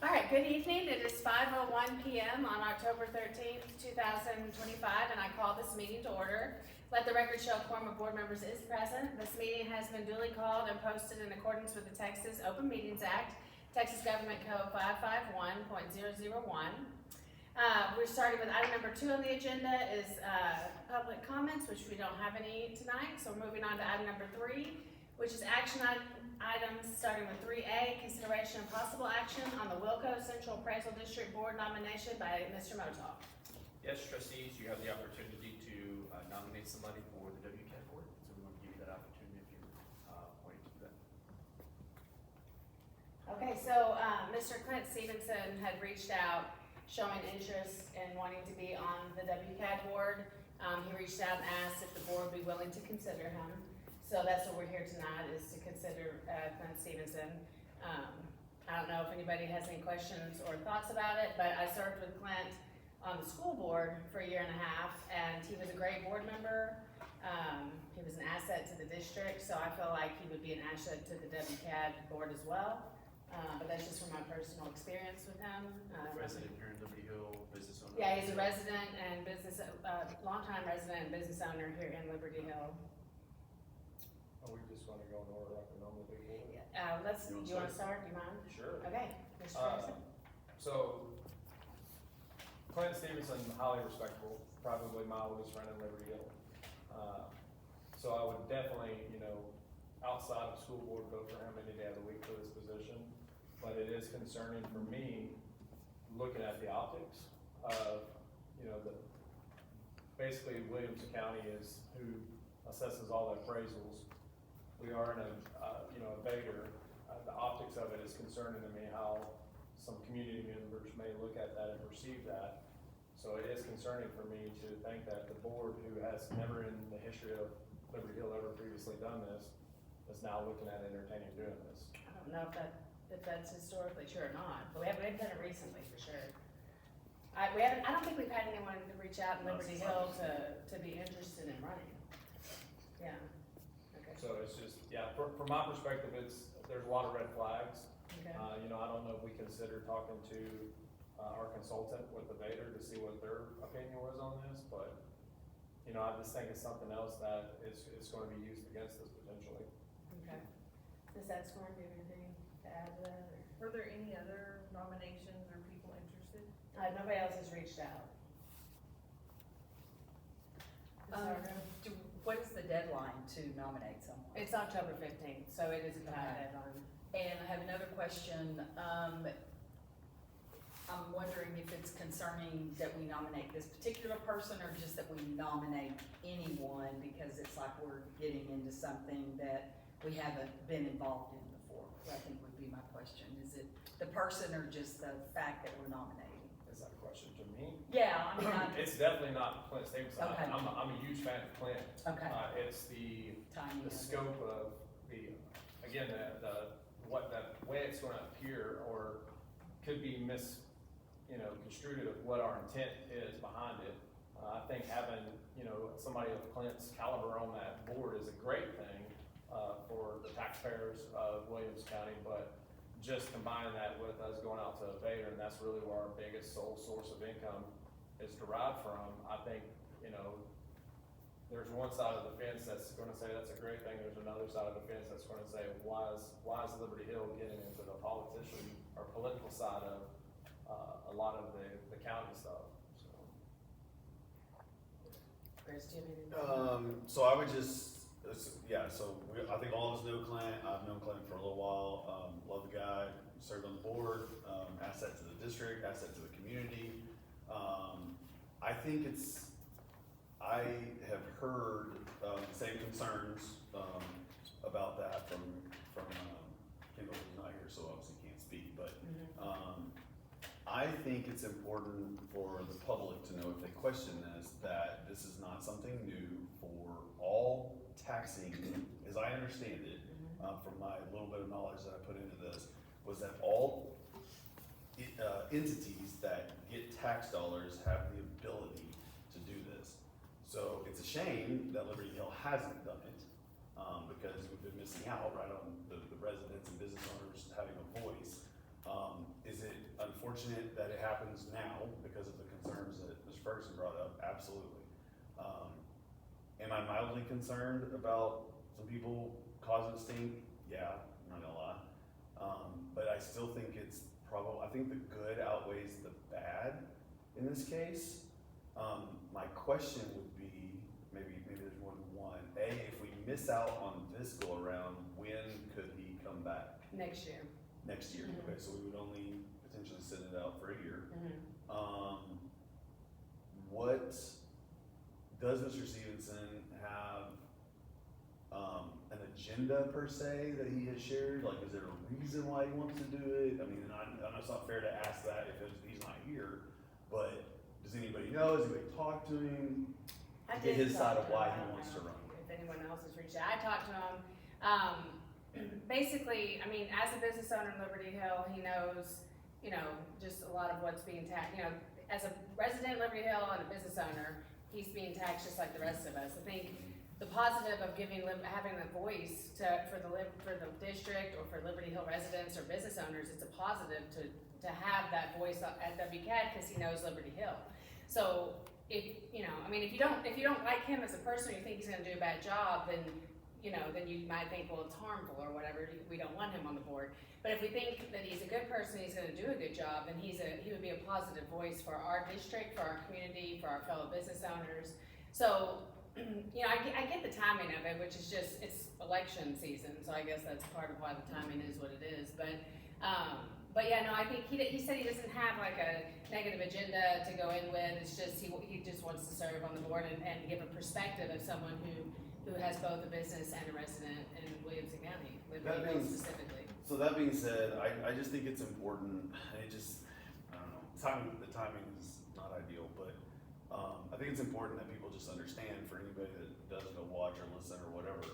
All right, good evening. It is 5:01 PM on October 13th, 2025, and I call this meeting to order. Let the record show a quorum of board members is present. This meeting has been duly called and posted in accordance with the Texas Open Meetings Act, Texas Government Code 551.001. We're starting with item number 2 on the agenda is public comments, which we don't have any tonight. So we're moving on to item number 3, which is action items, starting with 3A, consideration of possible action on the Wilco Central Appraisal District Board nomination by Mr. Motal. Yes, trustees, you have the opportunity to nominate somebody for the WCAT board, so we want to give you that opportunity if you're wanting to do that. Okay, so Mr. Clint Stevenson had reached out showing interest in wanting to be on the WCAT board. He reached out and asked if the board would be willing to consider him. So that's what we're here tonight, is to consider Clint Stevenson. I don't know if anybody has any questions or thoughts about it, but I served with Clint on the school board for 1.5 years, and he was a great board member. He was an asset to the district, so I feel like he would be an asset to the WCAT board as well. But that's just from my personal experience with him. Resident here in Liberty Hill, business owner. Yeah, he's a resident and business, longtime resident and business owner here in Liberty Hill. Are we just gonna go in order like we normally do? You wanna start, do you mind? Sure. Okay, Mr. Ferguson. So, Clint Stevenson, highly respectable, probably my oldest friend in Liberty Hill. So I would definitely, outside of school board, vote for him any day of the week for this position. But it is concerning for me, looking at the optics of, basically Williams County is who assesses all the appraisals. We are in a Vader. The optics of it is concerning to me how some community members may look at that and perceive that. So it is concerning for me to think that the board, who has never in the history of Liberty Hill ever previously done this, is now looking at entertaining doing this. I don't know if that's historically true or not, but we haven't done it recently for sure. I don't think we've had anyone reach out in Liberty Hill to be interested in running. Yeah, okay. So it's just, from my perspective, there's a lot of red flags. Okay. I don't know if we consider talking to our consultant with the Vader to see what their opinion was on this, but, I just think it's something else that it's going to be used against us potentially. Okay. Does that score, do you have anything to add to that? Or? Were there any other nominations or people interested? Nobody else has reached out. What is the deadline to nominate someone? It's October 15th, so it is a tight deadline. And I have another question. I'm wondering if it's concerning that we nominate this particular person or just that we nominate anyone, because it's like we're getting into something that we haven't been involved in before, I think would be my question. Is it the person or just the fact that we're nominating? Is that a question to me? Yeah, I mean, It's definitely not Clint Stevenson. Okay. I'm a huge fan of Clint. Okay. It's the Timing of it. scope of the way it's gonna appear or could be construed of what our intent is behind it. I think having, somebody of Clint's caliber on that board is a great thing, for the taxpayers of Williams County, but just combining that with us going out to Vader, and that's really where our biggest sole source of income is derived from. I think, there's one side of the fence that's gonna say that's a great thing, there's another side of the fence that's gonna say, why is Liberty Hill getting into the politician or political side of a lot of the county stuff, so. Chris, do you have anything? So I would just, I think all of us know Clint. I've known Clint for a little while. Love the guy, served on the board, asset to the district, asset to the community. I have heard the same concerns about that from Kendall, who's not here, so obviously can't speak, but I think it's important for the public to know, if they question this, that this is not something new for all taxing, as I understand it, from my little bit of knowledge that I put into this, was that all entities that get tax dollars have the ability to do this. So it's a shame that Liberty Hill hasn't done it, because we've been missing out, right, on the residents and business owners having a voice. Is it Ferguson brought up, absolutely. Am I mildly concerned about some people causing stink? Yeah, I'm not gonna lie. But I still think it's I think the good outweighs the bad in this case. My question would be, maybe there's more than one. A, if we miss out on this go around, when could he come back? Next year. Next year, Mhm. okay, so we would only potentially send it out for a year. What, does Mr. Stevenson have, an agenda per se that he has shared? Like, is there a reason why he wants to do it? I mean, and I know it's not fair to ask that if he's not here, but does anybody know? Has anybody talked to him? I To get did his talk side of to why him. he I don't wants to know run. If anyone else has reached out, I talked to him. Basically, I mean, as a business owner in Liberty Hill, he knows, you know, just a lot of what's being taxed. You know, as a resident of Liberty Hill and a business owner, he's being taxed just like the rest of us. I think the positive of having a voice for the district or for Liberty Hill residents or business owners, it's a positive to have that voice at WCAD because he knows Liberty Hill. So if you don't like him as a person, or you think he's going to do a bad job, then you might think, well, it's harmful or whatever. We don't want him on the board. But if we think that he's a good person, he's going to do a good job, then he would be a positive voice for our district, for our community, for our fellow business owners. So, you know, I get the timing of it, which is just, it's election season, so I guess that's part of why the timing is what it is. But yeah, no, I think he said he doesn't have like a negative agenda to go in with. It's just he just wants to serve on the board and give a perspective of someone who has both a business and a resident in Williamson County, Liberty Hill specifically. So that being said, I just think it's important, and I don't know, the timing is not ideal, but, I think it's important that people just understand, for anybody that does go watch or listen or whatever,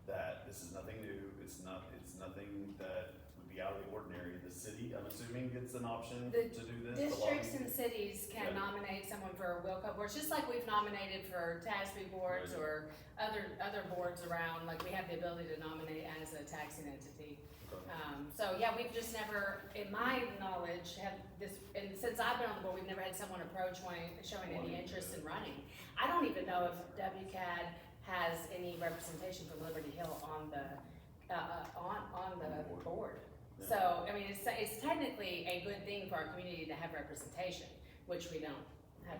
that this is nothing new, it's nothing that would be out of the ordinary. The city, I'm assuming, gets an option to do this. Districts and cities can Yeah. nominate someone for WILCO boards, just like we've nominated for TASB boards Right. or other boards around, like we have the ability to nominate as a taxing entity. Okay. So yeah, we've just never, in my knowledge, have this, and since I've been on the board, we've never had someone approach showing any interest in running. I don't even know if WCAD has any representation for Liberty Hill on the board. Yeah. So, I mean, it's technically a good thing for our community to have representation, which we haven't had.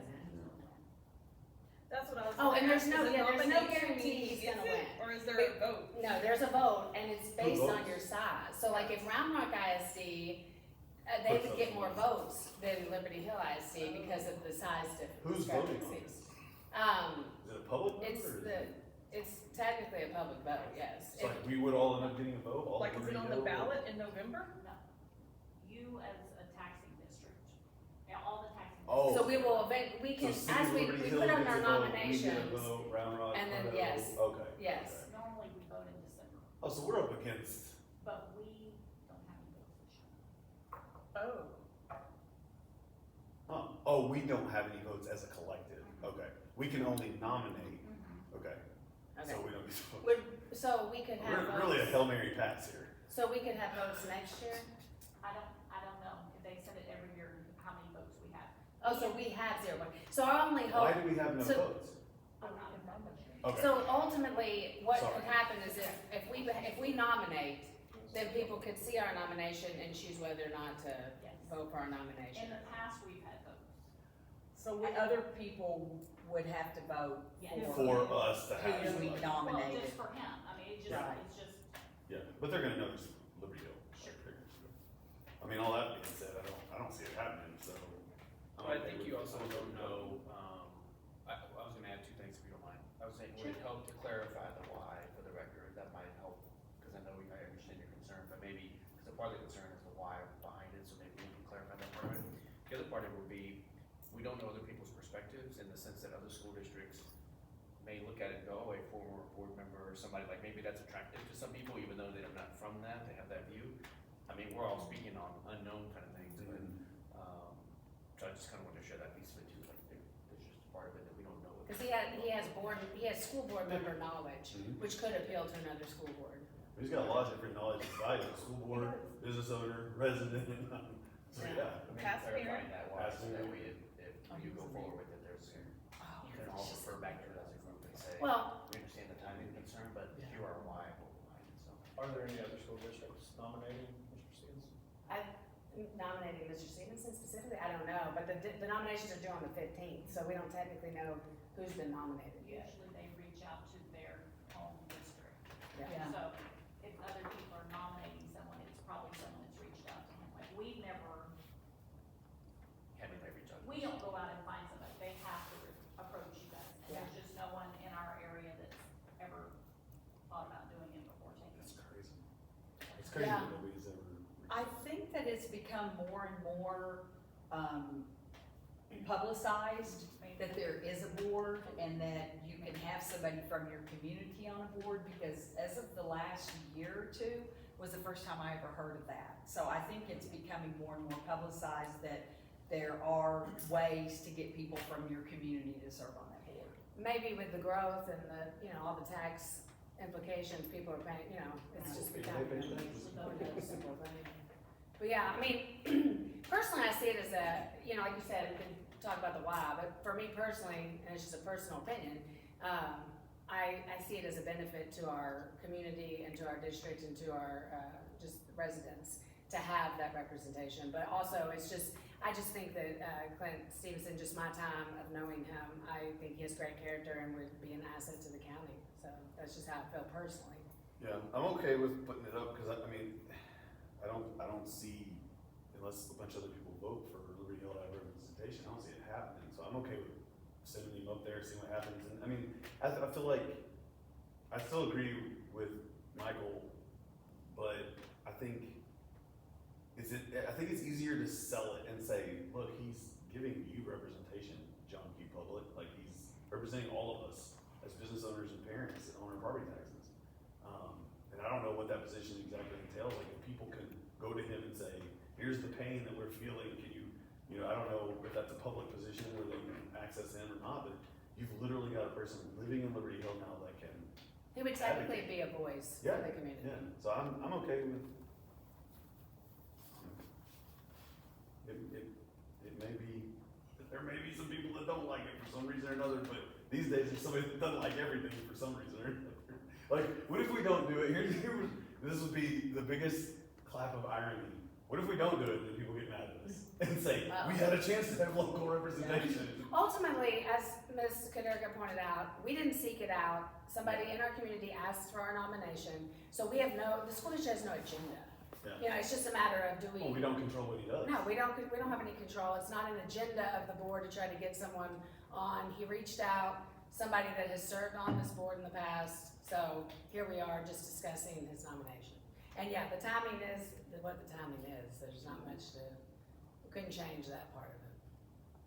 That's what I was. Oh, and there's gonna no ask. Is it guarantee he's is gonna it? win. Or is there a vote? No, there's a vote, and it's based on votes? your size. So like if Round Rock ISD, they would get more votes than Liberty Hill ISD because of the size Who's voting on discrepancies. Is it a public vote? It's or is it's technically a public vote, yes. it's like we would all end up getting a vote? all Like, is it Liberty on the Hill? ballot in November? No, you as a taxing district, yeah, all the taxing. Oh. So we will we can, So as we Liberty put Hill on gets our a vote, we get a nominations. vote, Round Rock, and then, Conroe. yes, Okay. yes. okay. Normally we vote in December, Oh, so we're up against, but we don't have any votes this year. we don't have any votes as a collective, okay. We can only nominate, okay, Okay. so we don't get to vote. So we could have We're really a votes, Hail Mary pass here. so we could have votes next year? I don't know, if they send it every year, how many votes we have. Oh, so we have 0 votes. So our only Why hope, do we have no So- votes? I'm not involved. Okay, so ultimately, what Sorry. could happen is if we nominate, then people could see our nomination and choose whether or not to Yes. vote for our In nomination. the past, we've had votes. So other people would have to vote Yes. for us to have who we somebody. Well, nominated. just for him, I mean, Right. it's just, Yeah, but they're gonna know it's Liberty Hill. I mean, all that being said, I don't see it happening, so. But I think you also don't know, I was gonna add 2 things if you don't mind. I was saying, would it help to clarify the why for the record? That might help, because I know I understand your concern, but maybe, because a part of the concern is the why behind it, so maybe we can clarify that part of it. The other part of it would be, we don't know other people's perspectives in the sense that other school districts may look at it and go, oh, a former board member or somebody, like maybe that's attractive to some people, even though they're not from that, they have that view. I mean, we're all speaking on unknown kind of things, but, so I just kind of want to share that piece of it too, like, there's just part of it that we don't know. Cause he has school board member knowledge, Mhm. which could appeal to another school board. He's got a lot of different knowledge inside, school board, business owner, resident, so yeah. Maybe Past clarifying parent. that why, Past so that parent. way if you go forward with it, is here. Oh, You can all refer back to it as a group and say, Well, we understand the timing concern, but here are why, so. Are there any other school districts nominating Mr. Stevens? nominating Mr. Stevenson specifically, I don't know, but the nominations are due on the 15th, so we don't technically know who's been nominated yet. Usually they reach out to their home district. Yeah. So if other people are nominating someone, it's probably someone that's reached out to him. Like, we never, Having that reach out. we don't go out and find somebody, they have to approach you guys. And Yeah. there's just no one in our area that's ever thought about doing it before taking That's it. crazy. It's crazy Yeah. that nobody's ever. I think that it's become more and more, publicized, that there is a board and that you can have somebody from your community on a board, because as of the last year or two was the first time I ever heard of that. So I think it's becoming more and more publicized that there are ways to get people from your community to serve on that board. Maybe with the growth and the, all the tax implications, people are paying, it's just becoming a more noticeable thing. But yeah, I mean, personally, I see it as a, like you said, we can talk about the why, but for me personally, and it's just a personal opinion, I see it as a benefit to our community and to our district and to our, just residents to have that representation. But also, I just think that, Clint Stevenson, just my time of knowing him, I think he has great character and would be an asset to the county. So that's just how I feel personally. Yeah, I'm okay with putting it up, cause I mean, I don't see, unless a bunch of other people vote for Liberty Hill to have representation, I don't see it happening, so I'm okay with sending him up there, seeing what happens, and I mean, I feel like, I still agree with Michael, but I think it's easier to sell it and say, look, he's giving you representation, John Q. Public, like he's representing all of us as business owners and parents that own our property taxes. And I don't know what that position exactly entails, like if people can go to him and say, here's the pain that we're feeling, can you, I don't know if that's a public position where they can access him or not, but you've literally got a person living in Liberty Hill now that can, He would technically be a voice for yeah, the community. yeah, so I'm okay with. It may be, there may be some people that don't like it for some reason or another, but these days there's somebody that doesn't like everything for some reason or another. Like, what if we don't do it? This would be the biggest clap of irony. What if we don't do it and then people get mad at us and say, we had a chance to have local representation? Ultimately, as Ms. Kaderga pointed out, we didn't seek it out. Somebody in our community asked for our nomination, so the school district has no agenda. Yeah. It's just a matter of Well, we don't control what he does. No, we don't have any control. It's not an agenda of the board to try to get someone on. He reached out, somebody that has served on this board in the past, so here we are just discussing his nomination. And yeah, the timing is what the timing is. There's not much we couldn't change that part of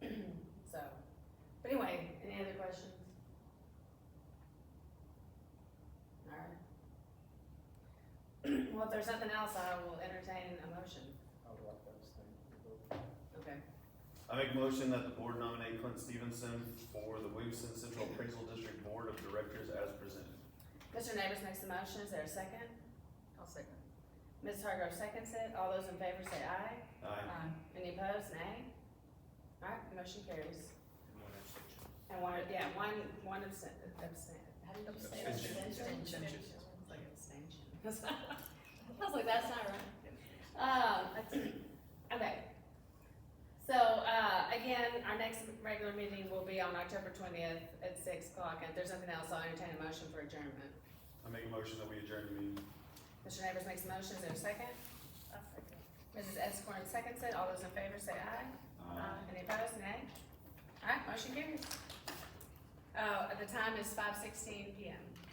it. So, but anyway, any other questions? All right. Well, if there's nothing else, I will entertain a motion. I would like those things. Okay. I make a motion that the board nominate Clint Stevenson for the Williamson Central Appraisal District Board of Directors as presented. Mr. Neighbors makes the motion. Is there a second? I'll second. Ms. Hargrove seconds it. All those in favor say aye. Aye. Any opposed? Nay. All right, motion carries. One exception. And one abstain. How do you abstain? Abstention. It's like abstention. I was like, that's not right. Okay. So, again, our next regular meeting will be on October 20th at 6 o'clock. And if there's nothing else, I'll entertain a motion for adjournment. I make a motion that we adjourn the meeting. Mr. Neighbors makes a motion. Is there a second? Mrs. Escorn seconds it. All those in favor say aye. Any opposed? Nay. All right, motion carries. The time is 5:16 p.m.